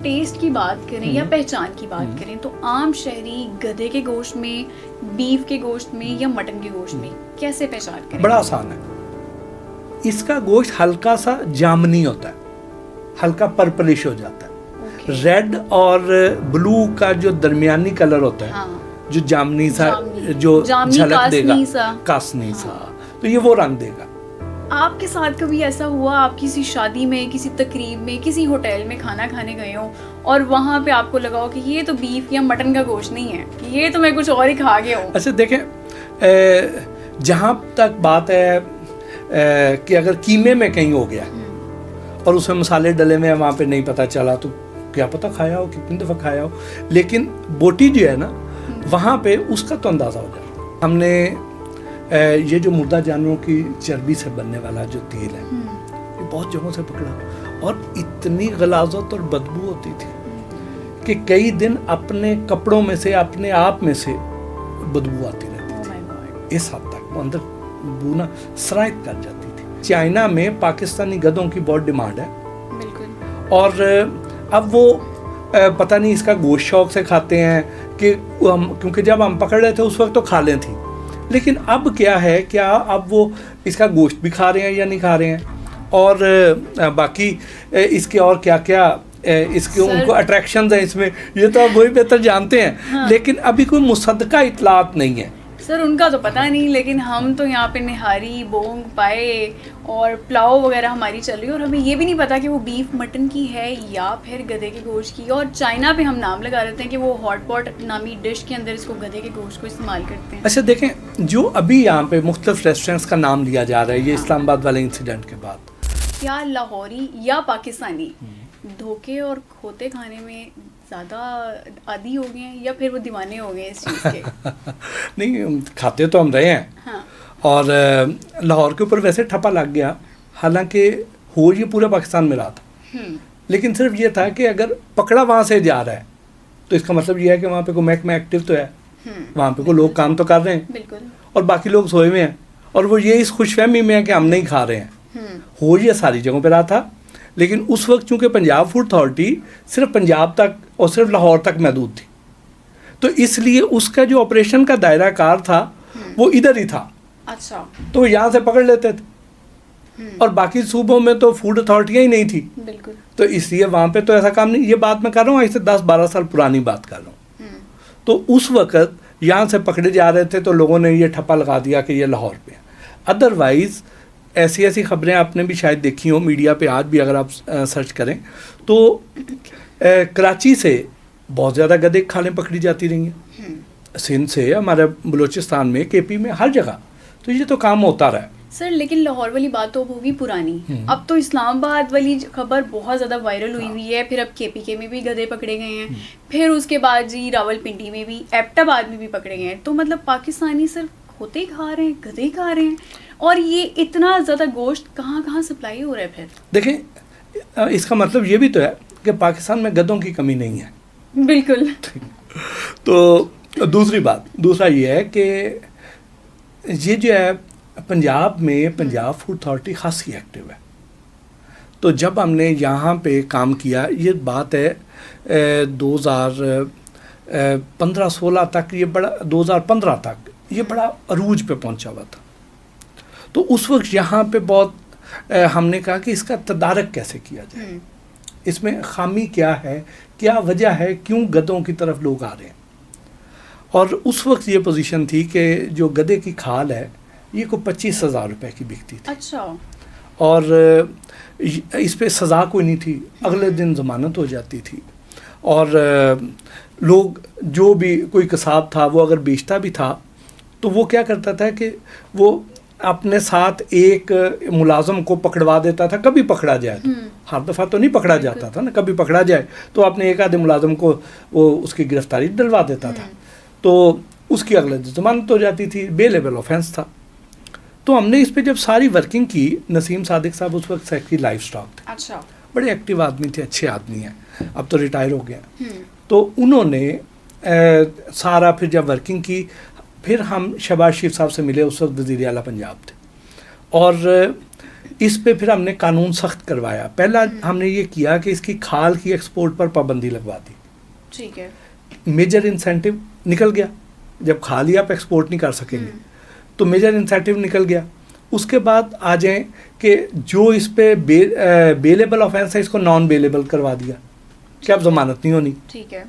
Test کی بات کریں یا پہچان کی بات کریں تو عام شہری گدھے کے گوشت میں، بیف کے گوشت میں یا مٹن کے گوشت میں کیسے پہچان کریں؟ بڑا آسان ہے. اس کا گوشت ہلکا سا جامنی ہوتا ہے، ہلکا پرپلش ہو جاتا ہے. ریڈ اور بلو کا جو درمیانی کلر ہوتا ہے، جو جامنی سا جو جھلک دے گا، کاسنی سا، تو یہ وہ رنگ دے گا. آپ کے ساتھ کبھی ایسا ہوا آپ کسی شادی میں، کسی تقریب میں، کسی ہوٹل میں کھانا کھانے گئے ہوں اور وہاں پہ آپ کو لگا ہو کہ یہ تو بیف یا مٹن کا گوشت نہیں ہے، یہ تو میں کچھ اور ہی کھا گیا ہوں؟ اچھا دیکھیں، جہاں تک بات ہے کہ اگر قیمے میں کہیں ہو گیا اور اس میں مسالے ڈلے ہوئے ہیں، وہاں پہ نہیں پتہ چلا تو کیا پتہ کھایا ہو، کتنی دفعہ کھایا ہو. لیکن بوٹی جو ہے نا، وہاں پہ اس کا تو اندازہ ہو جاتا. ہم نے یہ جو مردہ جانوروں کی چربی سے بننے والا جو تیل ہے، یہ بہت جگہوں سے پکڑا اور اتنی غلاظت اور بدبو ہوتی تھی کہ کئی دن اپنے کپڑوں میں سے، اپنے آپ میں سے بدبو آتی رہتی تھی. اس حد تک وہ اندر بونا سرایت کر جاتی تھی. چائنا میں پاکستانی گدھوں کی بہت ڈیمانڈ ہے، اور اب وہ پتہ نہیں اس کا گوشت شوق سے کھاتے ہیں کہ کیونکہ جب ہم پکڑ رہے تھے اس وقت تو کھا لیں تھی. لیکن اب کیا ہے، کیا اب وہ اس کا گوشت بھی کھا رہے ہیں یا نہیں کھا رہے ہیں، اور باقی اس کے اور کیا کیا اس کے ان کو اٹریکشنز ہیں اس میں، یہ تو اب وہی بہتر جانتے ہیں. لیکن ابھی کوئی مصدقہ اطلاعات نہیں ہے. سر ان کا تو پتہ نہیں، لیکن ہم تو یہاں پہ نہاری، بونگ، پائے اور پلاؤ وغیرہ ہماری چل رہی ہے، اور ہمیں یہ بھی نہیں پتا کہ وہ بیف مٹن کی ہے یا پھر گدھے کے گوشت کی. اور چائنا پہ ہم نام لگا دیتے ہیں کہ وہ ہاٹ پاٹ نامی ڈش کے اندر اس کو گدھے کے گوشت کو استعمال کرتے ہیں. اچھا دیکھیں، جو ابھی یہاں پہ مختلف ریسٹورینٹس کا نام لیا جا رہا ہے یہ اسلام آباد والے انسیڈنٹ کے بعد، کیا لاہوری یا پاکستانی دھوکے اور کھوتے کھانے میں زیادہ عادی ہو گئے ہیں یا پھر وہ دیوانے ہو گئے اس چیز کے؟ نہیں، کھاتے تو ہم رہے ہیں، اور لاہور کے اوپر ویسے ٹھپا لگ گیا، حالانکہ ہو یہ پورے پاکستان میں رہا تھا. لیکن صرف یہ تھا کہ اگر پکڑا وہاں سے جا رہا ہے تو اس کا مطلب یہ ہے کہ وہاں پہ کوئی محکمہ ایکٹیو تو ہے، وہاں پہ کوئی لوگ کام تو کر رہے ہیں. بالکل. اور باقی لوگ سوئے ہوئے ہیں، اور وہ یہ اس خوش فہمی میں ہے کہ ہم نہیں کھا رہے ہیں. ہو یہ ساری جگہوں پہ رہا تھا، لیکن اس وقت چونکہ پنجاب فوڈ اتھارٹی صرف پنجاب تک اور صرف لاہور تک محدود تھی، تو اس لیے اس کا جو آپریشن کا دائرہ کار تھا وہ ادھر ہی تھا. اچھا. تو یہاں سے پکڑ لیتے تھے، اور باقی صوبوں میں تو فوڈ اتھارٹیاں ہی نہیں تھی. بالکل. تو اس لیے وہاں پہ تو ایسا کام نہیں. یہ بات میں کر رہا ہوں ایسے 10-12 سال پرانی بات کر رہا ہوں. تو اس وقت یہاں سے پکڑے جا رہے تھے تو لوگوں نے یہ ٹھپا لگا دیا کہ یہ لاہور پہ ہے. ادروائز ایسی خبریں آپ نے بھی شاید دیکھی ہوں میڈیا پہ، آج بھی اگر آپ سرچ کریں تو کراچی سے بہت زیادہ گدھے کھالیں پکڑی جاتی رہی ہیں، سندھ سے، ہمارے بلوچستان میں، کے پی میں، ہر جگہ. تو یہ تو کام ہوتا رہا ہے. سر لیکن لاہور والی بات تو ہوگی پرانی. اب تو اسلام آباد والی خبر بہت زیادہ وائرل ہوئی ہے، پھر اب کے پی کے میں بھی گدھے پکڑے گئے ہیں، پھر اس کے بعد جی راول پنڈی میں بھی، ایبٹ آباد میں بھی پکڑے گئے ہیں. تو مطلب پاکستانی صرف کھوتے کھا رہے ہیں، گدھے کھا رہے ہیں، اور یہ اتنا زیادہ گوشت کہاں کہاں سپلائی ہو رہا ہے پھر؟ دیکھیں، اس کا مطلب یہ بھی تو ہے کہ پاکستان میں گدھوں کی کمی نہیں ہے. بالکل. تو دوسرا یہ ہے کہ یہ جو ہے پنجاب میں پنجاب فوڈ اتھارٹی خاصی ایکٹیو ہے. تو جب ہم نے یہاں پہ کام کیا، یہ بات ہے 2015-16 تک، یہ بڑا 2015 تک یہ بڑا عروج پہ پہنچا ہوا تھا. تو اس وقت یہاں پہ بہت ہم نے کہا کہ اس کا تدارک کیسے کیا جائے، اس میں خامی کیا ہے، کیا وجہ ہے، کیوں گدھوں کی طرف لوگ آ رہے ہیں. اور اس وقت یہ پوزیشن تھی کہ جو گدھے کی کھال ہے یہ کو 25,000 روپے کی بکتی تھی. اچھا. اور اس پہ سزا کوئی نہیں تھی، اگلے دن ضمانت ہو جاتی تھی. اور لوگ جو بھی کوئی قصاب تھا وہ اگر بیچتا بھی تھا تو وہ کیا کرتا تھا کہ وہ اپنے ساتھ ایک ملازم کو پکڑوا دیتا تھا. کبھی پکڑا جائے تو، ہر دفعہ تو نہیں پکڑا جاتا تھا نا، کبھی پکڑا جائے تو اپنے ایک آدھے ملازم کو وہ اس کی گرفتاری ڈلوا دیتا تھا، تو اس کی اگلے دن ضمانت ہو جاتی تھی. بے لیبل آفینس تھا. تو ہم نے اس پہ جب ساری ورکنگ کی، نسیم صادق صاحب اس وقت سیکٹری لائف اسٹاک تھے. اچھا. بڑے ایکٹیو آدمی تھے، اچھے آدمی ہیں، اب تو ریٹائر ہو گئے. تو انہوں نے سارا پھر جب ورکنگ کی، پھر ہم شہباز شریف صاحب سے ملے، اس وقت وزیر اعلیٰ پنجاب تھے، اور اس پہ پھر ہم نے قانون سخت کروایا. پہلا ہم نے یہ کیا کہ اس کی کھال کی ایکسپورٹ پر پابندی لگوا دی. ٹھیک ہے. میجر انسینٹیو نکل گیا. جب کھال ہی آپ ایکسپورٹ نہیں کر سکیں گے تو میجر انسینٹیو نکل گیا. اس کے بعد آ جائیں کہ جو اس پہ بیلیبل آفینس ہے اس کو نان بیلیبل کروا دیا کہ اب ضمانت نہیں ہونی. ٹھیک ہے.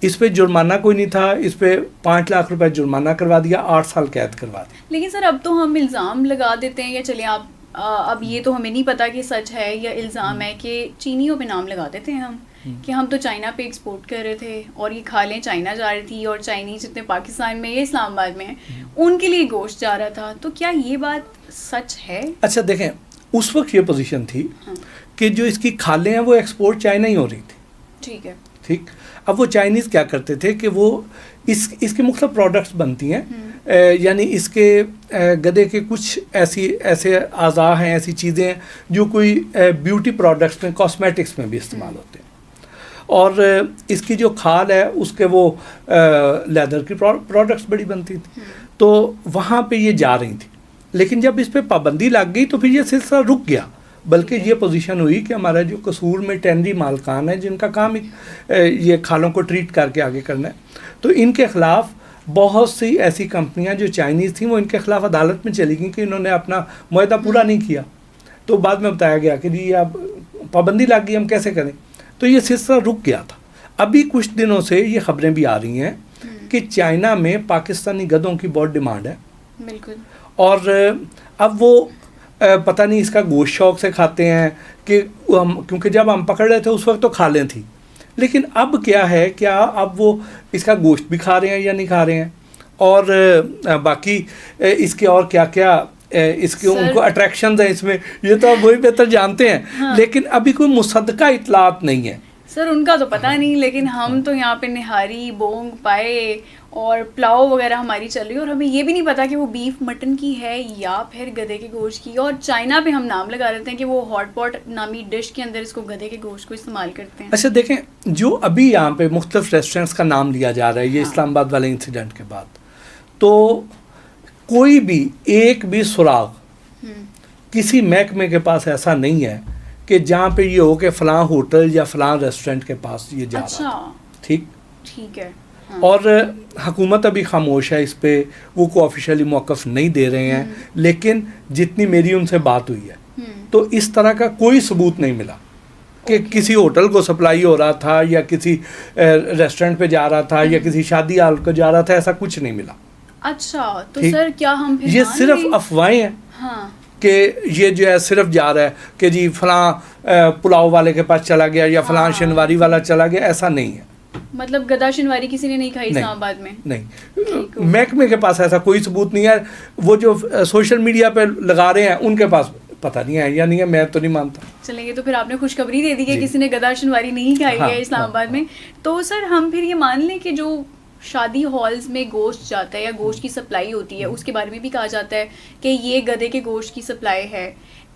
اس پہ جرمانہ کوئی نہیں تھا, اس پہ 5 لاکھ روپے جرمانہ کروا دیا, 8 سال قید کروا دی. لیکن سر اب تو ہم الزام لگا دیتے ہیں, یا چلیں آپ اب یہ تو ہمیں نہیں پتا کہ سچ ہے یا الزام ہے, کہ چینیوں پہ نام لگا دیتے ہیں ہم کہ ہم تو چائنا پہ ایکسپورٹ کر رہے تھے اور یہ کھالیں چائنا جا رہی تھی, اور چائنیز جتنے پاکستان میں یا اسلام آباد میں ہیں ان کے لیے گوشت جا رہا تھا. تو کیا یہ بات سچ ہے؟ اچھا دیکھیں, اس وقت یہ پوزیشن تھی کہ جو اس کی کھالیں ہیں وہ ایکسپورٹ چائنا ہی ہو رہی تھی. ٹھیک ہے. ٹھیک. اب وہ چائنیز کیا کرتے تھے کہ وہ اس کی مختلف پروڈکٹس بنتی ہیں, یعنی اس کے گدے کے کچھ ایسے اعضاء ہیں, ایسی چیزیں ہیں جو کوئی بیوٹی پروڈکٹس میں, کاسمیٹکس میں بھی استعمال ہوتے ہیں, اور اس کی جو کھال ہے اس کے وہ لیدر کی پروڈکٹس بڑی بنتی تھیں, تو وہاں پہ یہ جا رہی تھیں. لیکن جب اس پہ پابندی لگ گئی تو پھر یہ سلسلہ رک گیا, بلکہ یہ پوزیشن ہوئی کہ ہمارا جو قصور میں ٹینری مالکان ہے جن کا کام یہ کھالوں کو ٹریٹ کر کے آگے کرنا ہے, تو ان کے خلاف بہت سی ایسی کمپنیاں جو چائنیز تھیں وہ ان کے خلاف عدالت میں چلی گئیں کہ انہوں نے اپنا معاہدہ پورا نہیں کیا. تو بعد میں بتایا گیا کہ جی اب پابندی لگ گئی, ہم کیسے کریں. تو یہ سلسلہ رک گیا تھا. ابھی کچھ دنوں سے یہ خبریں بھی آ رہی ہیں کہ چائنا میں پاکستانی گدوں کی بہت ڈیمانڈ ہے. بالکل. اور اب وہ پتہ نہیں اس کا گوشت شوق سے کھاتے ہیں کہ کیونکہ جب ہم پکڑ رہے تھے اس وقت تو کھا لیں تھی, لیکن اب کیا ہے, کیا اب وہ اس کا گوشت بھی کھا رہے ہیں یا نہیں کھا رہے ہیں, اور باقی اس کے اور کیا کیا اس کے ان کو اٹریکشنز ہیں اس میں, یہ تو آپ وہی بہتر جانتے ہیں. لیکن ابھی کوئی مصدقہ اطلاعات نہیں ہے سر, ان کا تو پتہ نہیں, لیکن ہم تو یہاں پہ نہاری, بونگ, پائے اور پلاؤ وغیرہ ہماری چل رہی ہے, اور ہمیں یہ بھی نہیں پتا کہ وہ بیف مٹن کی ہے یا پھر گدھے کے گوشت کی. اور چائنا پہ ہم نام لگا دیتے ہیں کہ وہ ہاٹ پاٹ نامی ڈش کے اندر اس کو گدھے کے گوشت کو استعمال کرتے ہیں. اچھا دیکھیں, جو ابھی یہاں پہ مختلف ریسٹورینٹس کا نام لیا جا رہا ہے یہ اسلام آباد والے انسیڈنٹ کے بعد, تو کوئی بھی ایک بھی سراغ کسی محکمے کے پاس ایسا نہیں ہے کہ جہاں پہ یہ ہو کہ فلاں ہوٹل یا فلاں ریسٹورینٹ کے پاس یہ جا رہا ہے. ٹھیک ہے. اور حکومت ابھی خاموش ہے اس پہ, وہ کوئی آفیشیلی موقف نہیں دے رہے ہیں, لیکن جتنی میری ان سے بات ہوئی ہے تو اس طرح کا کوئی ثبوت نہیں ملا کہ کسی ہوٹل کو سپلائی ہو رہا تھا یا کسی ریسٹورینٹ پہ جا رہا تھا یا کسی شادی ہال کو جا رہا تھا, ایسا کچھ نہیں ملا. اچھا, تو سر کیا ہم یہ صرف افواہیں ہیں کہ یہ جو ہے صرف جا رہا ہے کہ جی فلاں پلاؤ والے کے پاس چلا گیا یا فلاں شنواری والا چلا گیا, ایسا نہیں ہے. مطلب گدا شنواری کسی نے نہیں کھائی اسلام آباد میں؟ نہیں, محکمے کے پاس ایسا کوئی ثبوت نہیں ہے. وہ جو سوشل میڈیا پہ لگا رہے ہیں ان کے پاس پتہ نہیں ہے یا نہیں ہے, میں تو نہیں مانتا. چلیں گے, تو پھر آپ نے خوشخبری دے دی کہ کسی نے گدا شنواری نہیں کھائی ہے اسلام آباد میں. تو سر ہم پھر یہ مان لیں کہ جو شادی ہالز میں گوشت جاتا ہے یا گوشت کی سپلائی ہوتی ہے اس کے بارے میں بھی کہا جاتا ہے کہ یہ گدھے کے گوشت کی سپلائی ہے,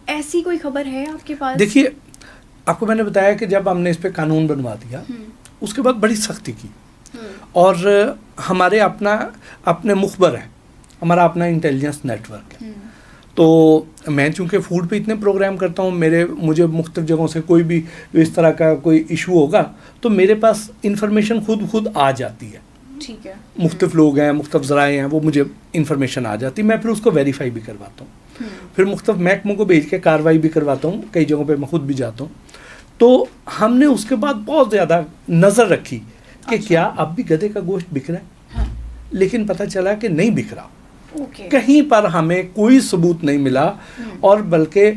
ایسی کوئی خبر ہے آپ کے پاس؟ دیکھیے, آپ کو میں نے بتایا کہ جب ہم نے اس پہ قانون بنوا دیا اس کے بعد بڑی سختی کی, اور ہمارے اپنے مخبر ہیں, ہمارا اپنا انٹیلیجنس نیٹ ورک ہے. تو میں چونکہ فوڈ پہ اتنے پروگرام کرتا ہوں, مجھے مختلف جگہوں سے کوئی بھی اس طرح کا کوئی ایشو ہوگا تو میرے پاس انفارمیشن خود آ جاتی ہے. ٹھیک ہے. مختلف لوگ ہیں, مختلف ذرائع ہیں, وہ مجھے انفارمیشن آ جاتی, میں پھر اس کو ویریفائی بھی کرواتا ہوں, پھر مختلف محکموں کو بھیج کے کارروائی بھی کرواتا ہوں, کئی جگہوں پہ میں خود بھی جاتا ہوں. تو ہم نے اس کے بعد بہت زیادہ نظر رکھی کہ کیا اب بھی گدھے کا گوشت بک رہا ہے, لیکن پتہ چلا کہ نہیں بک رہا. کہیں پر ہمیں کوئی ثبوت نہیں ملا, اور بلکہ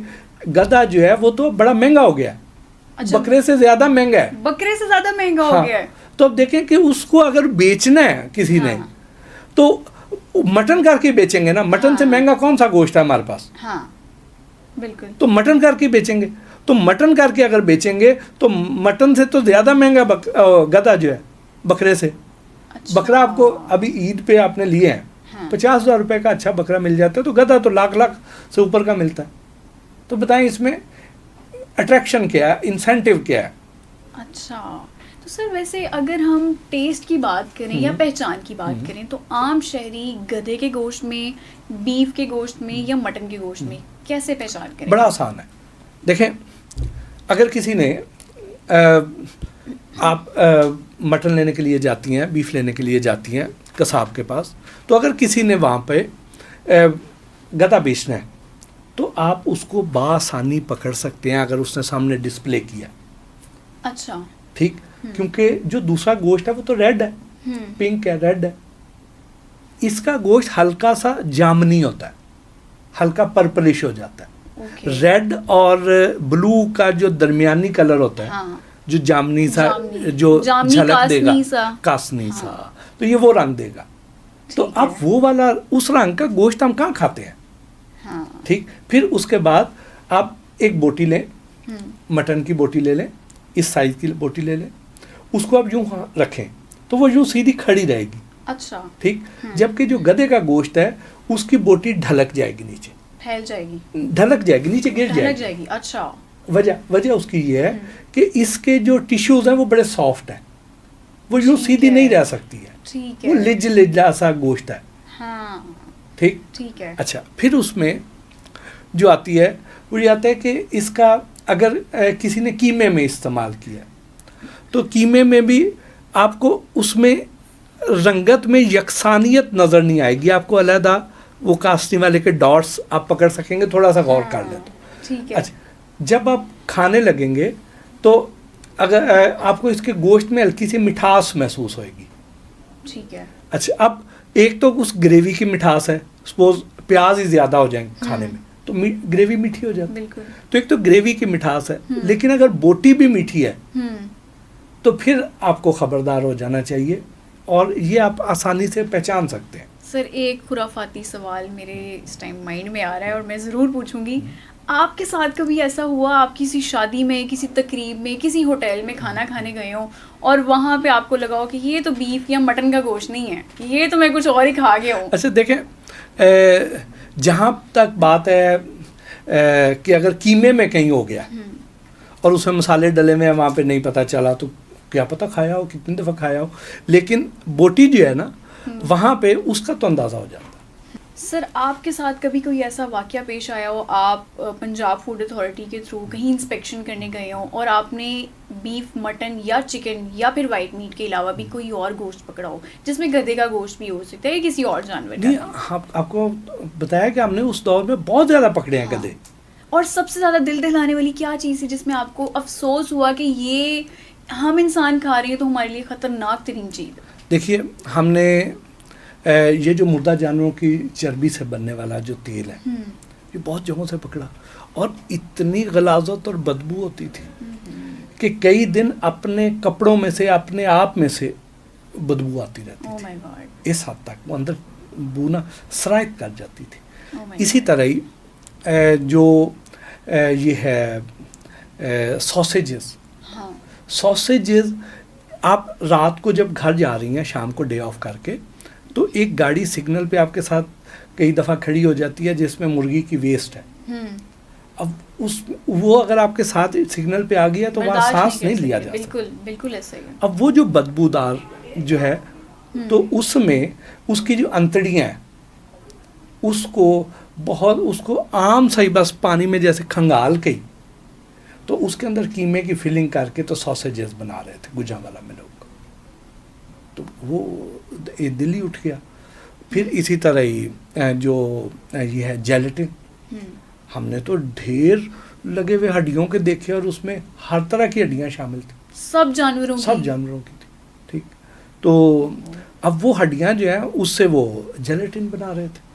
گدھا جو ہے وہ تو بڑا مہنگا ہو گیا ہے, بکرے سے زیادہ مہنگا ہے. بکرے سے زیادہ مہنگا ہو گیا ہے. تو اب دیکھیں کہ اس کو اگر بیچنا ہے کسی نے تو مٹن کر کے بیچیں گے نا, مٹن سے مہنگا کون سا گوشت ہے ہمارے پاس؟ ہاں بالکل. تو مٹن کر کے بیچیں گے, تو مٹن کر کے اگر بیچیں گے تو مٹن سے تو زیادہ مہنگا گدھا جو ہے بکرے سے. بکرا آپ کو ابھی عید پہ آپ نے لیے ہیں 50,000 روپے کا اچھا بکرا مل جاتا ہے, تو گدھا تو لاکھ سے اوپر کا ملتا ہے. تو بتائیں اس میں اٹریکشن کیا ہے, انسینٹیو کیا ہے؟ اچھا, تو سر ویسے اگر ہم ٹیسٹ کی بات کریں یا پہچان کی بات کریں تو عام شہری گدھے کے گوشت میں, بیف کے گوشت میں یا مٹن کے گوشت میں کیسے پہچان کریں؟ بڑا آسان ہے. دیکھیں اگر کسی نے آپ مٹن لینے کے لیے جاتی ہیں, بیف لینے کے لیے جاتی ہیں قصاب کے پاس, تو اگر کسی نے وہاں پہ گدا بیچنا ہے تو آپ اس کو بآسانی پکڑ سکتے ہیں اگر اس نے سامنے ڈسپلے کیا. اچھا ٹھیک, کیونکہ جو دوسرا گوشت ہے وہ تو ریڈ ہے, پنک ہے, ریڈ ہے. اس کا گوشت ہلکا سا جامنی ہوتا ہے, ہلکا پرپلش ہو جاتا ہے. ریڈ اور بلو کا جو درمیانی کلر ہوتا ہے, جو جامنی سا, جو جھلک دے گا, کاسنی سا, تو یہ وہ رنگ دے گا. تو اب وہ والا اس رنگ کا گوشت ہم کہاں کھاتے ہیں. ٹھیک, پھر اس کے بعد آپ ایک بوٹی لیں, مٹن کی بوٹی لے لیں, اس سائز کی بوٹی لے لیں, اس کو آپ یوں رکھیں تو وہ یوں سیدھی کھڑی رہے گی. اچھا ٹھیک, جبکہ جو گدھے کا گوشت ہے اس کی بوٹی ڈھلک جائے گی نیچے, پھیل جائے گی, ڈھلک جائے گی, نیچے گر جائے گی. اچھا, وجہ اس کی یہ ہے کہ اس کے جو ٹیشوز ہیں وہ بڑے سافٹ ہیں, وہ یوں سیدھی نہیں رہ سکتی ہے, وہ لجا سا گوشت ہے. ٹھیک ہے. اچھا, پھر اس میں جو آتی ہے وہ یہ آتا ہے کہ اس کا اگر کسی نے قیمے میں استعمال کیا تو قیمے میں بھی آپ کو اس میں رنگت میں یکسانیت نظر نہیں آئے گی. آپ کو علیحدہ وہ کاسنی والے کے ڈاٹس آپ پکڑ سکیں گے, تھوڑا سا غور کر لیں تو. اچھا, جب آپ کھانے لگیں گے تو اگر آپ کو اس کے گوشت میں ہلکی سی مٹھاس محسوس ہوئے گی. ٹھیک ہے. اچھا, اب ایک تو اس گریوی کی مٹھاس ہے, سپوز پیاز ہی زیادہ ہو جائیں کھانے میں تو گریوی میٹھی ہو جاتی ہے. تو ایک تو گریوی کی مٹھاس ہے, لیکن اگر بوٹی بھی میٹھی ہے تو پھر آپ کو خبردار ہو جانا چاہیے, اور یہ آپ آسانی سے پہچان سکتے ہیں. سر ایک خرافاتی سوال میرے اس ٹائم مائنڈ میں آ رہا ہے اور میں ضرور پوچھوں گی, آپ کے ساتھ کبھی ایسا ہوا آپ کسی شادی میں, کسی تقریب میں, کسی ہوٹل میں کھانا کھانے گئے ہوں اور وہاں پہ آپ کو لگا ہو کہ یہ تو بیف یا مٹن کا گوشت نہیں ہے, یہ تو میں کچھ اور ہی کھا گیا ہوں؟ اچھا دیکھیں, جہاں تک بات ہے کہ اگر قیمے میں کہیں ہو گیا اور اس میں مسالے ڈلے ہوئے ہیں, وہاں پہ نہیں پتہ چلا تو کیا پتہ کھایا ہو, کتنی دفعہ کھایا ہو, لیکن بوٹی جو ہے نا وہاں پہ اس کا تو اندازہ ہو جاتا ہے. سر آپ کے ساتھ کبھی کوئی ایسا واقعہ پیش آیا ہو, آپ پنجاب فوڈ اتھارٹی کے تھرو کہیں انسپیکشن کرنے گئے ہوں اور آپ نے بیف, مٹن یا چکن یا پھر وائٹ میٹ کے علاوہ بھی کوئی اور گوشت پکڑا ہو جس میں گدھے کا گوشت بھی ہو سکتا ہے یا کسی اور جانور کا؟ آپ کو بتایا کہ ہم نے اس دور میں بہت زیادہ پکڑے ہیں گدھے. اور سب سے زیادہ دل دہلانے والی کیا چیز ہے جس میں آپ کو افسوس ہوا کہ یہ ہم انسان کھا رہے ہیں تو ہمارے لیے خطرناک ترین چیز ہے؟ دیکھیے, ہم نے یہ جو مردہ جانوروں کی چربی سے بننے والا جو تیل ہے یہ بہت جگہوں سے پکڑا, اور اتنی غلاظت اور بدبو ہوتی تھی کہ کئی دن اپنے کپڑوں میں سے, اپنے آپ میں سے بدبو آتی رہتی تھی. اس حد تک وہ اندر بونا سرایت کر جاتی تھی. اسی طرح ہی جو یہ ہے سوسیجز, آپ رات کو جب گھر جا رہی ہیں شام کو ڈے آف کر کے, تو ایک گاڑی سگنل پہ آپ کے ساتھ کئی دفعہ کھڑی ہو جاتی ہے جس میں مرغی کی ویسٹ ہے. اب وہ اگر آپ کے ساتھ سگنل پہ آ گیا تو وہاں سانس نہیں لیا جا سکتا. بالکل ایسا ہی. اب وہ جو بدبودار جو ہے تو اس میں اس کی جو انتڑیاں ہیں اس کو عام صحیح بس پانی میں جیسے کھنگال کے, تو اس کے اندر قیمے کی فلنگ کر کے تو سوسیجز بنا رہے تھے گوجرانوالہ میں لوگ. تو وہ دل ہی اٹھ گیا. پھر اسی طرح ہی جو یہ ہے جیلیٹن, ہم نے تو ڈھیر لگے ہوئے ہڈیوں کے دیکھے, اور اس میں ہر طرح کی ہڈیاں شامل تھیں, سب جانوروں کی تھی. ٹھیک, تو اب وہ ہڈیاں جو ہیں اس سے وہ جیلیٹن بنا رہے تھے.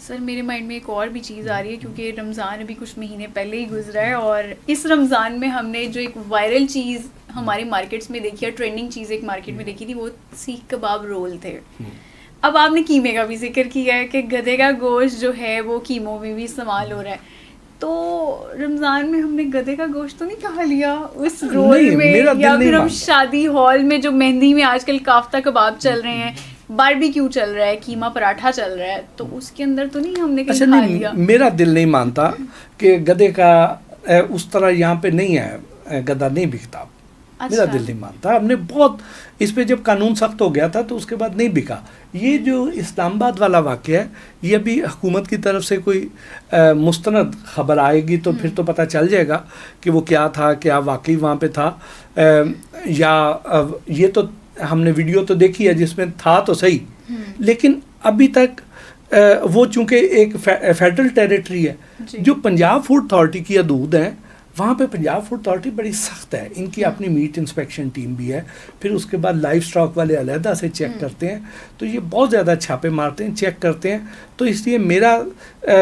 سر میرے مائنڈ میں ایک اور بھی چیز آ رہی ہے, کیونکہ رمضان ابھی کچھ مہینے پہلے ہی گزرا ہے, اور اس رمضان میں ہم نے جو ایک وائرل چیز ہمارے مارکیٹس میں دیکھی ہے, ٹرینڈنگ چیز ایک مارکیٹ میں دیکھی تھی, وہ سیخ کباب رول تھے. اب آپ نے قیمے کا بھی ذکر کیا ہے کہ گدھے کا گوشت جو ہے وہ قیموں میں بھی استعمال ہو رہا ہے, تو رمضان میں ہم نے گدھے کا گوشت تو نہیں کھا لیا اس رول میں, یا پھر ہم شادی ہال میں جو مہندی میں آج کل کافتہ کباب چل رہے ہیں, باربیکیو چل رہا ہے, قیمہ پراٹھا چل رہا ہے, تو اس کے اندر تو نہیں ہم نے کہیں کھا لیا؟ میرا دل نہیں مانتا کہ گدھے کا اس طرح یہاں پہ نہیں ہے, گدھا نہیں بکتا. میرا دل نہیں مانتا. ہم نے بہت اس پہ جب قانون سخت ہو گیا تھا تو اس کے بعد نہیں بکا. یہ جو اسلام آباد والا واقعہ ہے یہ ابھی حکومت کی طرف سے کوئی مستند خبر آئے گی تو پھر تو پتہ چل جائے گا کہ وہ کیا تھا, کیا واقعی وہاں پہ تھا, یا یہ تو ہم نے ویڈیو تو دیکھی ہے جس میں تھا تو صحیح, لیکن ابھی تک وہ چونکہ ایک فیڈرل ٹیریٹری ہے. جو پنجاب فوڈ اتھارٹی کی حدود ہیں وہاں پہ پنجاب فوڈ اتھارٹی بڑی سخت ہے, ان کی اپنی میٹ انسپیکشن ٹیم بھی ہے, پھر اس کے بعد لائف اسٹاک والے علیحدہ سے چیک کرتے ہیں, تو یہ بہت زیادہ چھاپے مارتے ہیں, چیک کرتے ہیں. تو اس لیے میرا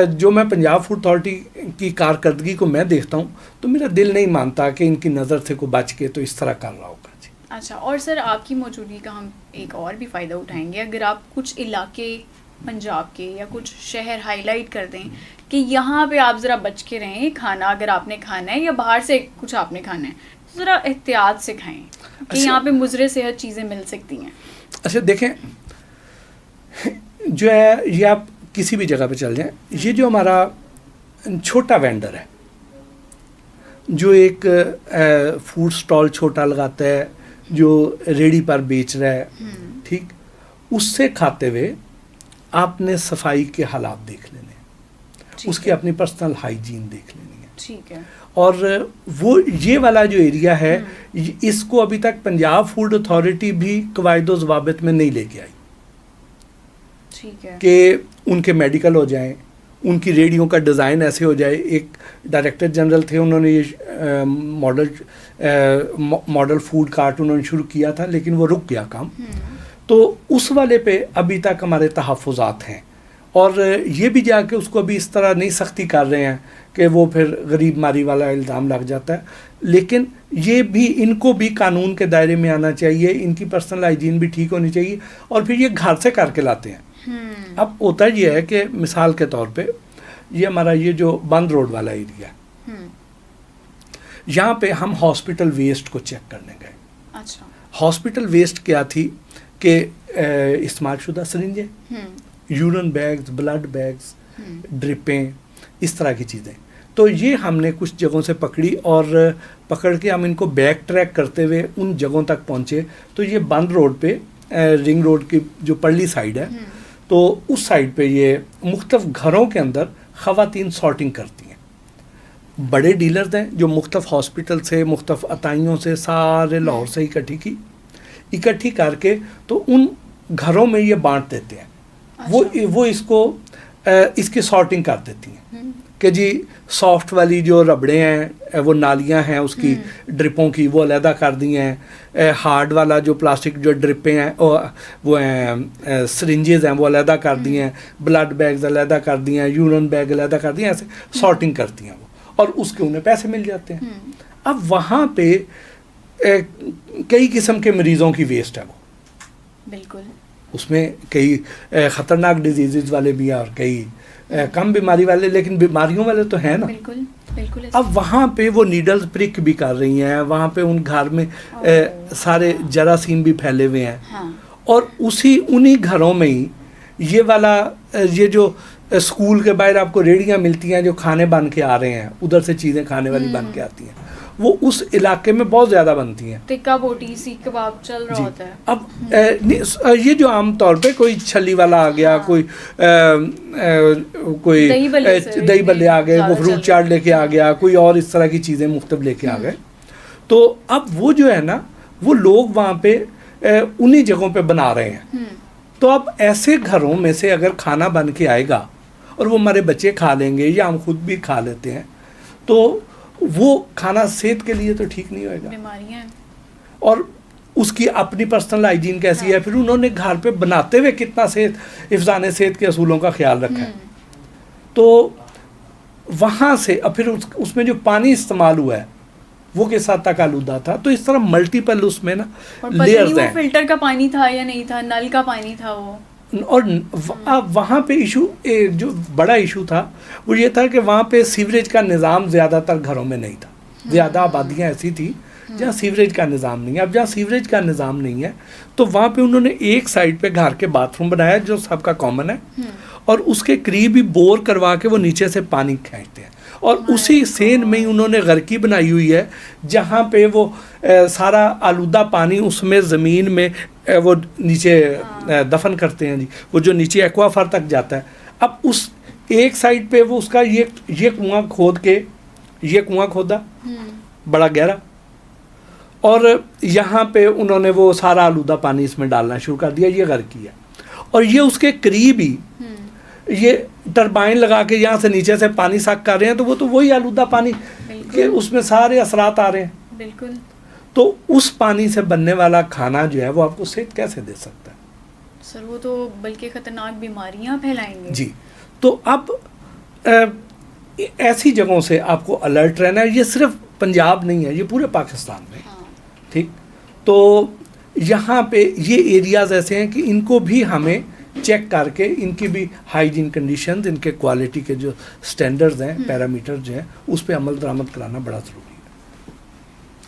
جو میں پنجاب فوڈ اتھارٹی کی کارکردگی کو میں دیکھتا ہوں تو میرا دل نہیں مانتا کہ ان کی نظر سے کوئی بچ کے تو اس طرح کر رہا ہوگا. جی اچھا, اور سر آپ کی موجودگی کا ہم ایک اور بھی فائدہ اٹھائیں گے. اگر آپ کچھ علاقے پنجاب کے یا کچھ شہر ہائی لائٹ کر دیں کہ یہاں پہ آپ ذرا بچ کے رہیں, کھانا اگر آپ نے کھانا ہے یا باہر سے کچھ آپ نے کھانا ہے تو ذرا احتیاط سے کھائیں کہ یہاں پہ مضر صحت چیزیں مل سکتی ہیں. اچھا دیکھیں, جو ہے یہ آپ کسی بھی جگہ پہ چل جائیں, یہ جو ہمارا چھوٹا وینڈر ہے جو ایک فوڈ سٹال چھوٹا لگاتا ہے, جو ریڑھی پر بیچ رہا ہے, ٹھیک, اس سے کھاتے ہوئے آپ نے صفائی کے حالات دیکھ لینے, اس کی اپنی پرسنل ہائیجین دیکھ لینی ہے. ٹھیک ہے. اور وہ یہ والا جو ایریا ہے اس کو ابھی تک پنجاب فوڈ اتھارٹی بھی قواعد و ضوابط میں نہیں لے کے آئی. ٹھیک ہے. کہ ان کے میڈیکل ہو جائیں, ان کی ریڑھیوں کا ڈیزائن ایسے ہو جائے. ایک ڈائریکٹر جنرل تھے, انہوں نے یہ ماڈل فوڈ کارٹ انہوں نے شروع کیا تھا لیکن وہ رک گیا کام. تو اس والے پہ ابھی تک ہمارے تحفظات ہیں, اور یہ بھی جا کے اس کو ابھی اس طرح نہیں سختی کر رہے ہیں کہ وہ پھر غریب ماری والا الزام لگ جاتا ہے. لیکن یہ بھی ان کو بھی قانون کے دائرے میں آنا چاہیے, ان کی پرسنل ہائیجین بھی ٹھیک ہونی چاہیے, اور پھر یہ گھر سے کر کے لاتے ہیں. اب ہوتا یہ ہے کہ مثال کے طور پہ یہ ہمارا یہ جو بند روڈ والا ایریا ہے, یہاں پہ ہم ہاسپٹل ویسٹ کو چیک کرنے گئے. اچھا. ہاسپٹل ویسٹ کیا تھی کہ استعمال شدہ سرنجیں, یورین بیگز, بلڈ بیگز, ڈرپیں, اس طرح کی چیزیں. تو یہ ہم نے کچھ جگہوں سے پکڑی, اور پکڑ کے ہم ان کو بیک ٹریک کرتے ہوئے ان جگہوں تک پہنچے. تو یہ بند روڈ پہ, رنگ روڈ کی جو پرلی سائڈ ہے, تو اس سائڈ پہ یہ مختلف گھروں کے اندر خواتین سارٹنگ کرتی ہیں. بڑے ڈیلرز ہیں جو مختلف ہاسپٹل سے, مختلف عطائیوں سے, سارے لاہور سے اکٹھی کر کے تو ان گھروں میں یہ بانٹ دیتے ہیں. وہ اس کو اس کی سارٹنگ کر دیتی ہیں کہ جی سافٹ والی جو ربڑیں ہیں, وہ نالیاں ہیں اس کی ڈرپوں کی, وہ علیحدہ کر دی ہیں. ہارڈ والا جو پلاسٹک جو ڈرپیں ہیں وہ ہیں, سرنجز ہیں وہ علیحدہ کر دی ہیں, بلڈ بیگز علیحدہ کر دی ہیں, یورین بیگ علیحدہ کر دی ہیں, ایسے سارٹنگ کرتی ہیں وہ, اور اس کے انہیں پیسے مل جاتے ہیں. اب وہاں پہ کئی قسم کے مریضوں کی ویسٹ ہے, وہ بالکل اس میں کئی خطرناک ڈیزیزز والے بھی ہیں اور کئی کم بیماری والے, لیکن بیماریوں والے تو ہیں نا. بالکل. اب وہاں پہ وہ نیڈلز پرک بھی کر رہی ہیں, وہاں پہ ان گھر میں سارے جراثیم بھی پھیلے ہوئے ہیں. اور انہی گھروں میں ہی یہ والا, یہ جو اسکول کے باہر آپ کو ریڑھیاں ملتی ہیں جو کھانے بن کے آ رہے ہیں, ادھر سے چیزیں کھانے والی بن کے آتی ہیں, وہ اس علاقے میں بہت زیادہ بنتی ہیں. ٹکا بوٹی, سیخ کباب چل رہا ہوتا ہے. اب یہ جو عام طور پہ کوئی چھلی والا آ گیا, کوئی دہی بلے آ گئے, وہ فروٹ چاٹ لے کے آ گیا, کوئی اور اس طرح کی چیزیں مختلف لے کے آ گئے. تو اب وہ جو ہے نا, وہ لوگ وہاں پہ انہی جگہوں پہ بنا رہے ہیں. تو اب ایسے گھروں میں سے اگر کھانا بن کے آئے گا اور وہ ہمارے بچے کھا لیں گے یا ہم خود بھی کھا لیتے ہیں, تو وہ کھانا صحت کے لیے تو ٹھیک نہیں ہوئے گا. بیماریاں, اور اس کی اپنی پرسنل ہائیجین کیسی ہے, پھر انہوں نے گھر پہ بناتے ہوئے کتنا حفظان صحت کے اصولوں کا خیال رکھا ہے. تو وہاں سے اب پھر اس میں جو پانی استعمال ہوا ہے وہ کس حد تک آلودہ تھا. تو اس طرح ملٹیپل اس میں نا لیئرز ہیں. فلٹر کا پانی تھا یا نہیں تھا, نل کا پانی تھا وہ. اور وہاں پہ ایشو, جو بڑا ایشو تھا وہ یہ تھا کہ وہاں پہ سیوریج کا نظام زیادہ تر گھروں میں نہیں تھا. زیادہ آبادیاں ایسی تھیں جہاں سیوریج کا نظام نہیں ہے. اب جہاں سیوریج کا نظام نہیں ہے تو وہاں پہ انہوں نے ایک سائڈ پہ گھر کے باتھ روم بنایا جو سب کا کامن ہے, اور اس کے قریب ہی بور کروا کے وہ نیچے سے پانی کھینچتے ہیں, اور اسی سین میں ہی انہوں نے غرقی بنائی ہوئی ہے جہاں پہ وہ سارا آلودہ پانی اس میں زمین میں وہ نیچے دفن کرتے ہیں جی، وہ جو نیچے ایکوافر تک جاتا ہے. اب اس ایک سائڈ پہ وہ اس کا یہ کنواں کھود کے یہ کنواں کھودا بڑا گہرا، اور یہاں پہ انہوں نے وہ سارا آلودہ پانی اس میں ڈالنا شروع کر دیا. یہ غرقی ہے. اور یہ اس کے قریب ہی یہ ٹربائن لگا کے یہاں سے نیچے سے پانی ساک کر رہے ہیں، تو وہ تو وہی آلودہ پانی کہ اس میں سارے اثرات آ رہے ہیں. بالکل. تو اس پانی سے بننے والا کھانا جو ہے وہ آپ کو صحت کیسے دے سکتا ہے؟ سر وہ تو بلکہ خطرناک بیماریاں پھیلائیں گے. جی. تو اب ایسی جگہوں سے آپ کو الرٹ رہنا ہے. یہ صرف پنجاب نہیں ہے، یہ پورے پاکستان میں. ٹھیک. تو یہاں پہ یہ ایریاز ایسے ہیں کہ ان کو بھی ہمیں چیک کر کے ان کی بھی ہائیجین کنڈیشنز، ان کے کوالٹی کے جو سٹینڈرز ہیں، پیرامیٹر جو ہیں، اس پہ عمل درآمد کرانا بڑا ضروری ہے.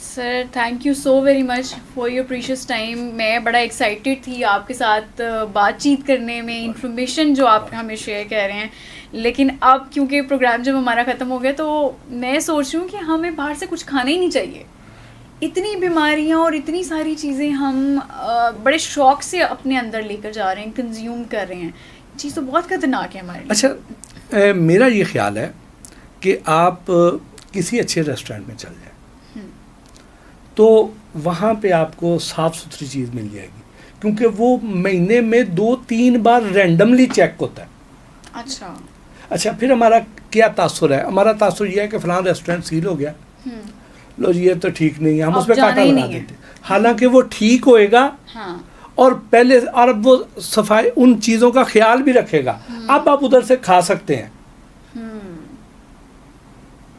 Sir thank you so very much for your precious time. میں بڑا ایکسائٹیڈ تھی آپ کے ساتھ بات چیت کرنے میں، انفارمیشن جو آپ ہمیں شیئر کر رہے ہیں. لیکن اب کیونکہ پروگرام جب ہمارا ختم ہو گیا تو میں سوچ رہی ہوں کہ ہمیں باہر سے کچھ کھانا ہی نہیں چاہیے. اتنی بیماریاں اور اتنی ساری چیزیں ہم بڑے شوق سے اپنے اندر لے کر جا رہے ہیں، کنزیوم کر رہے ہیں. چیز تو بہت خطرناک ہے ہمارے لیے. اچھا، میرا یہ خیال ہے کہ آپ کسی اچھے ریسٹورینٹ میں چل جائیں تو وہاں پہ آپ کو صاف ستھری چیز مل جائے گی، کیونکہ وہ مہینے میں 2-3 بار رینڈملی چیک ہوتا ہے. اچھا پھر ہمارا کیا تاثر ہے؟ ہمارا تاثر یہ ہے کہ فلاں ریسٹورینٹ سیل ہو گیا، لو جی یہ تو ٹھیک نہیں ہے، ہم اس پہ کاٹا لگا دیتے. حالانکہ وہ ٹھیک ہوئے گا اور پہلے اور اب وہ صفائی ان چیزوں کا خیال بھی رکھے گا. اب آپ ادھر سے کھا سکتے ہیں.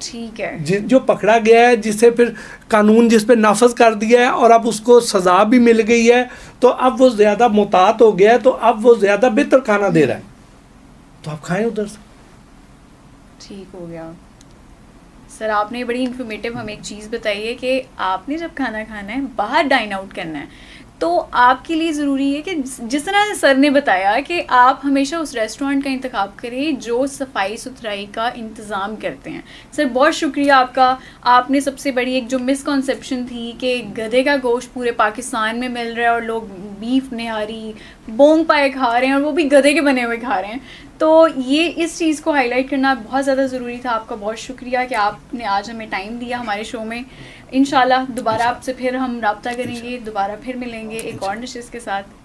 ٹھیک ہے. جو پکڑا گیا ہے، جسے پھر قانون جس پہ نافذ کر دیا ہے اور اب اس کو سزا بھی مل گئی ہے، تو اب وہ زیادہ محتاط ہو گیا ہے، تو اب وہ زیادہ بہتر کھانا دے رہا ہے، تو آپ کھائیں ادھر سے. ٹھیک ہو گیا. سر آپ نے بڑی انفارمیٹیو ہمیں ایک چیز بتائی ہے کہ آپ نے جب کھانا کھانا ہے، باہر ڈائن آؤٹ کرنا ہے، تو آپ کے لیے ضروری ہے کہ جس طرح سر نے بتایا کہ آپ ہمیشہ اس ریسٹورینٹ کا انتخاب کریں جو صفائی ستھرائی کا انتظام کرتے ہیں. سر بہت شکریہ آپ کا. آپ نے سب سے بڑی ایک جو مسکنسیپشن تھی کہ گدھے کا گوشت پورے پاکستان میں مل رہا ہے اور لوگ بیف نہاری بونگ پائے کھا رہے ہیں، اور وہ بھی گدھے کے بنے ہوئے کھا رہے ہیں، تو یہ اس چیز کو ہائی لائٹ کرنا بہت زیادہ ضروری تھا. آپ کا بہت شکریہ کہ آپ نے آج ہمیں ٹائم دیا ہمارے شو میں. انشاءاللہ دوبارہ آپ سے پھر ہم رابطہ کریں گے، دوبارہ پھر ملیں گے ایک اور نشست کے ساتھ.